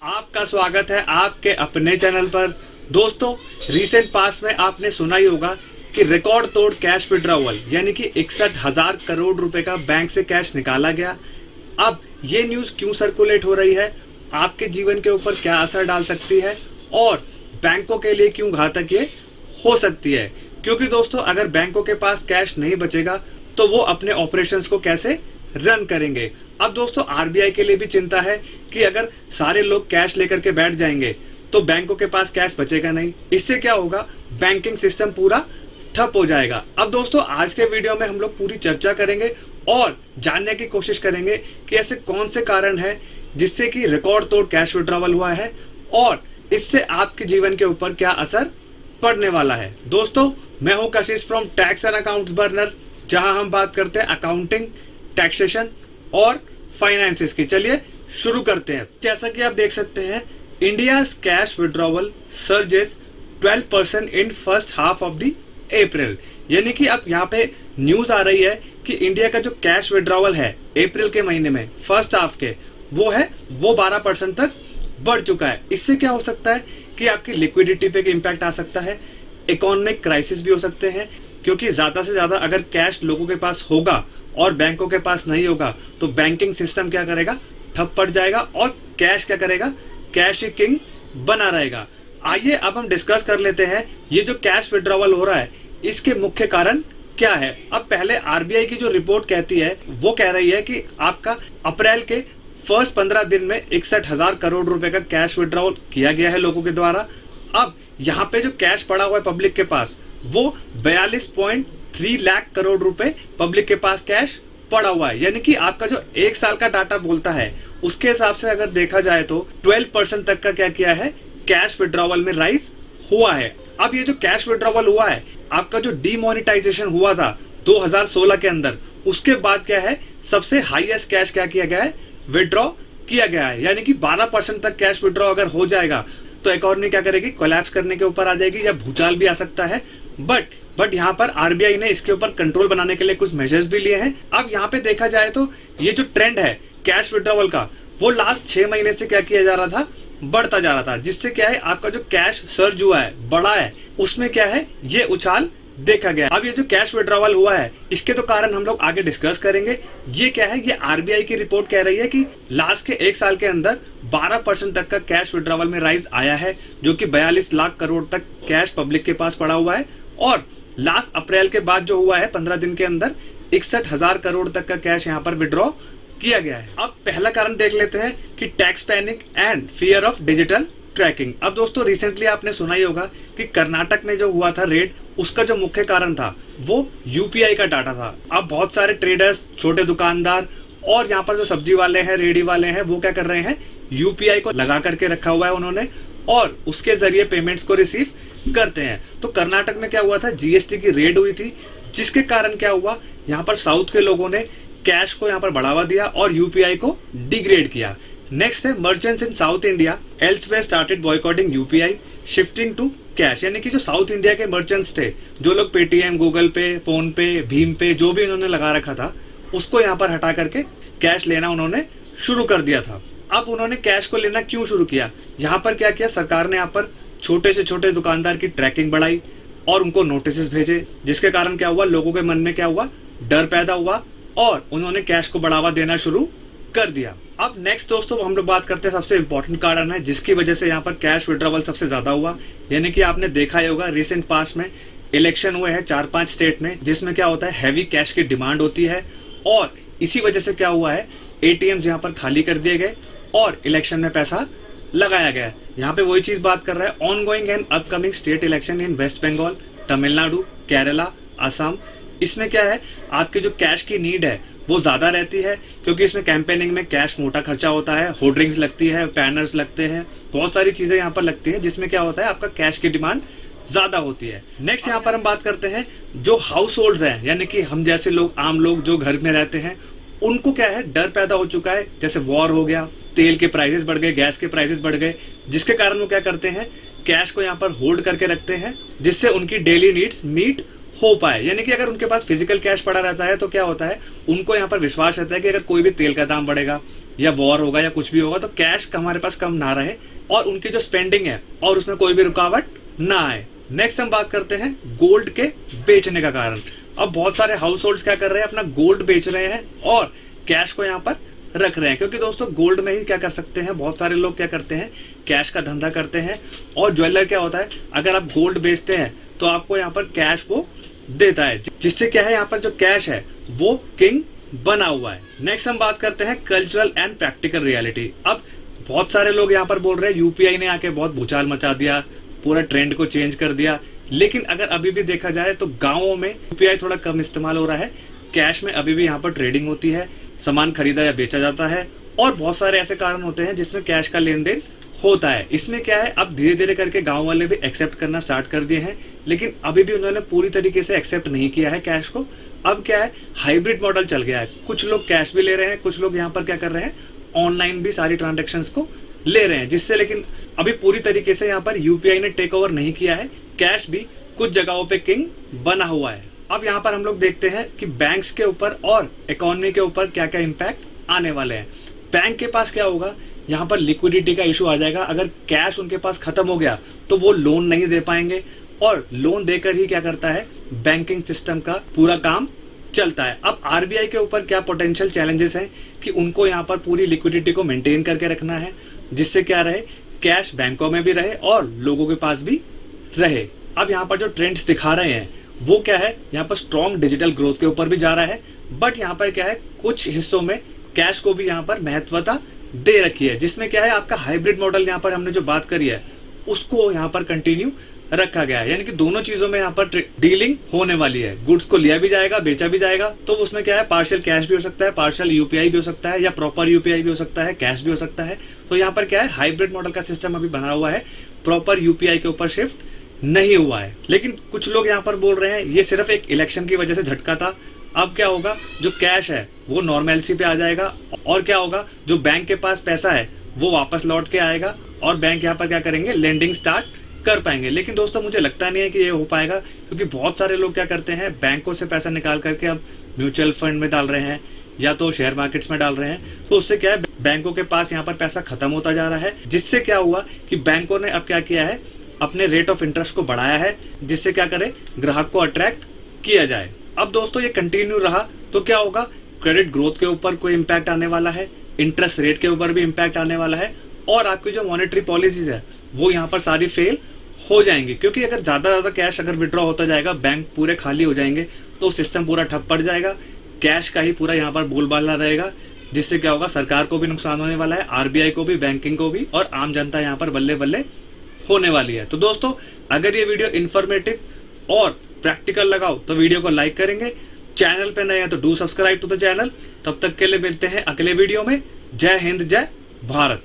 आपका स्वागत है आपके अपने चैनल पर। दोस्तों, रीसेंट पास्ट में आपने सुना ही होगा कि रिकॉर्ड तोड़ कैश विड्रॉवल यानी कि 61,000 करोड़ रुपए का बैंक से कैश निकाला गया। अब ये न्यूज़ क्यों सर्कुलेट हो रही है, आपके जीवन के ऊपर क्या असर डाल सकती है और बैंकों के लिए क्यों घातक ये हो सकती है। क्योंकि दोस्तों, अगर बैंकों के पास कैश नहीं बचेगा तो वो अपने ऑपरेशंस को कैसे रन करेंगे। अब दोस्तों, आरबीआई के लिए भी चिंता है कि अगर सारे लोग कैश लेकर के बैठ जाएंगे तो बैंकों के पास कैश बचेगा नहीं। इससे क्या होगा, बैंकिंग सिस्टम पूरा ठप हो जाएगा। अब दोस्तों, आज के वीडियो में हम लोग पूरी चर्चा करेंगे और जानने की कोशिश करेंगे कि ऐसे कौन से कारण है जिससे कि रिकॉर्ड तोड़ कैश विड्रॉवल हुआ है और इससे आपके जीवन के ऊपर क्या असर पड़ने वाला है। दोस्तों, मैं हूं कशिश from tax and accounts burner, जहां हम बात करते हैं अकाउंटिंग, टैक्सेशन और फाइनेंसेस की। चलिए शुरू करते हैं। जैसा कि आप देख सकते हैं, India cash withdrawal surges 12% in first half of the April. यानी कि अब यहाँ पे न्यूज आ रही है कि इंडिया का जो कैश विड्रॉवल है अप्रैल के महीने में फर्स्ट हाफ के वो 12% तक बढ़ चुका है। इससे क्या हो सकता है कि आपकी लिक्विडिटी पे इम्पैक्ट आ सकता है, इकोनॉमिक क्राइसिस भी हो सकते हैं, क्योंकि ज्यादा से ज्यादा अगर कैश लोगों के पास होगा और बैंकों के पास नहीं होगा तो बैंकिंग सिस्टम क्या करेगा, ठप पड़ जाएगा और कैश क्या करेगा, कैश ही किंग बना रहेगा। आइए अब हम डिस्कस कर लेते हैं ये जो कैश विड्रॉवल हो रहा है इसके मुख्य कारण क्या है। अब पहले आरबीआई की जो रिपोर्ट कहती है वो कह रही है कि आपका अप्रैल के फर्स्ट 15 दिन में 61,000 करोड़ रुपए का कैश विड्रॉवल किया गया है लोगों के द्वारा। अब यहाँ पे जो कैश पड़ा हुआ है पब्लिक के पास वो 42.3 लाख करोड़ रुपए पब्लिक के पास कैश पड़ा हुआ है। यानी कि आपका जो एक साल का डाटा बोलता है उसके हिसाब से अगर देखा जाए तो 12% तक का क्या किया है, कैश विड्रॉवल में राइज हुआ है। अब ये जो कैश विड्रॉवल हुआ है, आपका जो डीमोनेटाइजेशन हुआ था 2016 के अंदर, उसके बाद क्या है, सबसे हाईएस्ट कैश क्या किया गया है, विड्रॉ किया गया है। यानी कि 12% तक कैश विड्रॉ अगर हो जाएगा तो इकोनॉमी क्या करेगी, कोलैप्स करने के ऊपर आ जाएगी या भूचाल भी आ सकता है। बट यहाँ पर आरबीआई ने इसके ऊपर कंट्रोल बनाने के लिए कुछ मेजर्स भी लिए हैं। अब यहाँ पे देखा जाए तो ये जो ट्रेंड है कैश विड्रॉवल का वो लास्ट 6 महीने से क्या किया जा रहा था, बढ़ता जा रहा था, जिससे क्या है आपका जो कैश सर्ज हुआ है, बढ़ा है, उसमें क्या है ये उछाल देखा गया। अब ये जो कैश विड्रॉवल हुआ है इसके तो कारण हम लोग आगे डिस्कस करेंगे। ये क्या है, ये आरबीआई की रिपोर्ट कह रही है कि लास्ट के एक साल के अंदर 12% तक का कैश विड्रॉवल में राइज आया है, जो कि 42 लाख करोड़ तक कैश पब्लिक के पास पड़ा हुआ है। और लास्ट अप्रैल के बाद जो हुआ है 15 दिन के अंदर 61,000 करोड़ तक का कैश यहाँ पर विड्रॉ किया गया है। अब पहला कारण देख लेते हैं कि tax panic and fear of digital tracking. अब दोस्तों, रिसेंटली आपने सुना ही होगा कि कर्नाटक में जो हुआ था रेड, उसका जो मुख्य कारण था वो यूपीआई का डाटा था। अब बहुत सारे ट्रेडर्स, छोटे दुकानदार और यहाँ पर जो सब्जी वाले हैं, रेडी वाले हैं, वो क्या कर रहे हैं, यूपीआई को लगा करके रखा हुआ है उन्होंने और उसके जरिए पेमेंट्स को रिसीव करते हैं। तो कर्नाटक में क्या हुआ था, जीएसटी की रेड हुई थी, जिसके कारण क्या हुआ, यहाँ पर साउथ के लोगों ने कैश को यहाँ पर बढ़ावा दिया और यूपीआई को डिग्रेड किया। नेक्स्ट है merchants in South India elsewhere started boycotting UPI shifting to cash. यानी कि जो साउथ इंडिया के मर्चेंट्स थे, जो लोग पेटीएम, गूगल पे, फोन पे, भीम पे, जो भी उन्होंने लगा रखा था, उसको यहाँ पर हटा करके कैश लेना उन्होंने शुरू कर दिया था। अब उन्होंने कैश को लेना क्यों शुरू किया, यहाँ पर क्या किया, सरकार ने यहाँ पर छोटे से छोटे दुकानदार की ट्रैकिंग बढ़ाई और उनको नोटिस भेजे, जिसके कारण क्या हुआ, लोगों के मन में क्या हुआ, डर पैदा हुआ और उन्होंने कैश को बढ़ावा देना शुरू कर दिया। अब नेक्स्ट दोस्तों, हम लोग बात करते हैं सबसे इंपॉर्टेंट कारण है जिसकी वजह से यहाँ पर कैश विड्रॉवल सबसे ज्यादा हुआ। यानी कि आपने देखा ही होगा, रिसेंट पास्ट में इलेक्शन हुए हैं 4-5 स्टेट में, जिसमें क्या होता है, हैवी कैश की डिमांड होती है और इसी वजह से क्या हुआ है, एटीएम्स यहाँ पर खाली कर दिए गए और इलेक्शन में पैसा लगाया गया। यहाँ पे वही चीज बात कर रहा है, ongoing and upcoming state election in West Bengal, Tamil Nadu, Kerala, Assam. इसमें क्या है, आपकी जो कैश की नीड है वो ज्यादा रहती है, क्योंकि इसमें कैंपेनिंग में कैश मोटा खर्चा होता है, होर्डिंग्स लगती है, बैनर्स लगते हैं, बहुत सारी चीजें यहाँ पर लगती है, जिसमें क्या होता है, आपका कैश की डिमांड ज्यादा होती है। नेक्स्ट यहाँ पर हम बात करते हैं जो हाउस होल्ड्स हैं, यानी कि हम जैसे लोग, आम लोग जो घर में रहते हैं, उनको क्या है, डर पैदा हो चुका है। जैसे वॉर हो गया, तेल के प्राइसेस बढ़ गए, गैस के प्राइसेस बढ़ गए, जिसके कारण वो क्या करते हैं, कैश को यहाँ पर होल्ड करके रखते हैं, जिससे उनकी डेली नीड्स मीट हो पाए। यानी कि अगर उनके पास फिजिकल कैश पड़ा रहता है तो क्या होता है, उनको यहाँ पर विश्वास रहता है कि अगर कोई भी तेल का दाम बढ़ेगा, या वॉर होगा या कुछ भी होगा तो कैश हमारे पास कम ना रहे और उनकी जो स्पेंडिंग है और उसमें कोई भी रुकावट ना आए। नेक्स्ट हम बात करते हैं गोल्ड के बेचने का कारण। अब बहुत सारे हाउस होल्ड्स क्या कर रहे हैं, अपना गोल्ड बेच रहे हैं और कैश को यहाँ पर रख रहे हैं, क्योंकि दोस्तों गोल्ड में ही क्या कर सकते हैं, बहुत सारे लोग क्या करते हैं, कैश का धंधा करते हैं। और ज्वेलर क्या होता है, अगर आप गोल्ड बेचते हैं तो आपको यहाँ पर कैश वो देता है, जिससे क्या है यहाँ पर जो कैश है वो किंग बना हुआ है। नेक्स्ट हम बात करते हैं कल्चरल एंड प्रैक्टिकल रियलिटी। अब बहुत सारे लोग यहाँ पर बोल रहे हैं यूपीआई ने आके बहुत भूचाल मचा दिया, पूरा ट्रेंड को चेंज कर दिया। लेकिन अगर अभी भी देखा जाए तो गाँवों में यूपीआई थोड़ा कम इस्तेमाल हो रहा है, कैश में अभी भी यहाँ पर ट्रेडिंग होती है, सामान खरीदा या बेचा जाता है और बहुत सारे ऐसे कारण होते हैं जिसमें कैश का लेन देन होता है। इसमें क्या है, अब धीरे धीरे करके गांव वाले भी एक्सेप्ट करना स्टार्ट कर दिए हैं, लेकिन अभी भी उन्होंने पूरी तरीके से एक्सेप्ट नहीं किया है कैश को। अब क्या है, हाइब्रिड मॉडल चल गया है, कुछ लोग कैश भी ले रहे हैं, कुछ लोग यहाँ पर क्या कर रहे हैं, ऑनलाइन भी सारी ट्रांजेक्शन्स को ले रहे हैं, जिससे लेकिन अभी पूरी तरीके से यहाँ पर यूपीआई ने टेक ओवर नहीं किया है, कैश भी कुछ जगहों पे किंग बना हुआ है। अब यहाँ पर हम लोग देखते हैं कि बैंक्स के ऊपर और इकोनॉमी के ऊपर क्या क्या इम्पैक्ट आने वाले हैं। बैंक के पास क्या होगा, यहाँ पर लिक्विडिटी का इशू आ जाएगा। अगर कैश उनके पास खत्म हो गया तो वो लोन नहीं दे पाएंगे और लोन देकर ही क्या करता है, बैंकिंग सिस्टम का पूरा काम चलता है। अब आरबीआई के ऊपर क्या पोटेंशियल चैलेंजेस हैं कि उनको यहाँ पर पूरी लिक्विडिटी को मेंटेन करके रखना है, जिससे क्या रहे, कैश बैंकों में भी रहे और लोगों के पास भी रहे। अब यहाँ पर जो ट्रेंड्स दिखा रहे हैं वो क्या है, यहाँ पर स्ट्रॉन्ग डिजिटल ग्रोथ के ऊपर भी जा रहा है, बट यहाँ पर क्या है, कुछ हिस्सों में कैश को भी यहाँ पर महत्वता दे रखी है, जिसमें क्या है, आपका हाइब्रिड मॉडल यहाँ पर हमने जो बात करी है उसको यहाँ पर कंटिन्यू रखा गया है। यानी कि दोनों चीजों में यहाँ पर डीलिंग होने वाली है, गुड्स को लिया भी जाएगा, बेचा भी जाएगा। तो उसमें क्या है, पार्शियल कैश भी हो सकता है, पार्शियल यूपीआई भी हो सकता है, या प्रॉपर यूपीआई भी हो सकता है, कैश भी हो सकता है। तो यहाँ पर क्या है, हाइब्रिड मॉडल का सिस्टम अभी बना हुआ है, प्रॉपर यूपीआई के ऊपर शिफ्ट नहीं हुआ है। लेकिन कुछ लोग यहाँ पर बोल रहे हैं ये सिर्फ एक इलेक्शन की वजह से झटका था। अब क्या होगा, जो कैश है वो नॉर्मैलिटी पे आ जाएगा और क्या होगा, जो बैंक के पास पैसा है वो वापस लौट के आएगा और बैंक यहाँ पर क्या करेंगे, लेंडिंग स्टार्ट कर पाएंगे। लेकिन दोस्तों मुझे लगता नहीं है कि ये हो पाएगा, क्योंकि बहुत सारे लोग क्या करते हैं, बैंकों से पैसा निकाल करके अब म्यूचुअल फंड में डाल रहे हैं या तो शेयर मार्केट्स में डाल रहे हैं। तो उससे क्या है, बैंकों के पास यहाँ पर पैसा खत्म होता जा रहा है, जिससे क्या हुआ कि बैंकों ने अब क्या किया है, अपने रेट ऑफ इंटरेस्ट को बढ़ाया है, जिससे क्या करे, ग्राहक को अट्रैक्ट किया जाए। अब दोस्तों ये कंटिन्यू रहा तो क्या होगा, क्रेडिट ग्रोथ के ऊपर कोई इम्पैक्ट आने वाला है, इंटरेस्ट रेट के ऊपर भी इम्पैक्ट आने वाला है और आपकी जो मॉनेटरी पॉलिसीज है वो यहाँ पर सारी फेल हो जाएंगी। क्योंकि अगर ज्यादा कैश अगर विड्रॉ होता जाएगा, बैंक पूरे खाली हो जाएंगे तो सिस्टम पूरा ठप पड़ जाएगा, कैश का ही पूरा यहाँ पर बोलबाला रहेगा, जिससे क्या होगा, सरकार को भी नुकसान होने वाला है, आरबीआई को भी, बैंकिंग को भी, और आम जनता यहाँ पर बल्ले बल्ले होने वाली है। तो दोस्तों अगर ये वीडियो इंफॉर्मेटिव और प्रैक्टिकल लगाओ तो वीडियो को लाइक करेंगे, चैनल पे नए हैं तो do subscribe to the channel. तब तक के लिए मिलते हैं अगले वीडियो में। जय हिंद, जय भारत।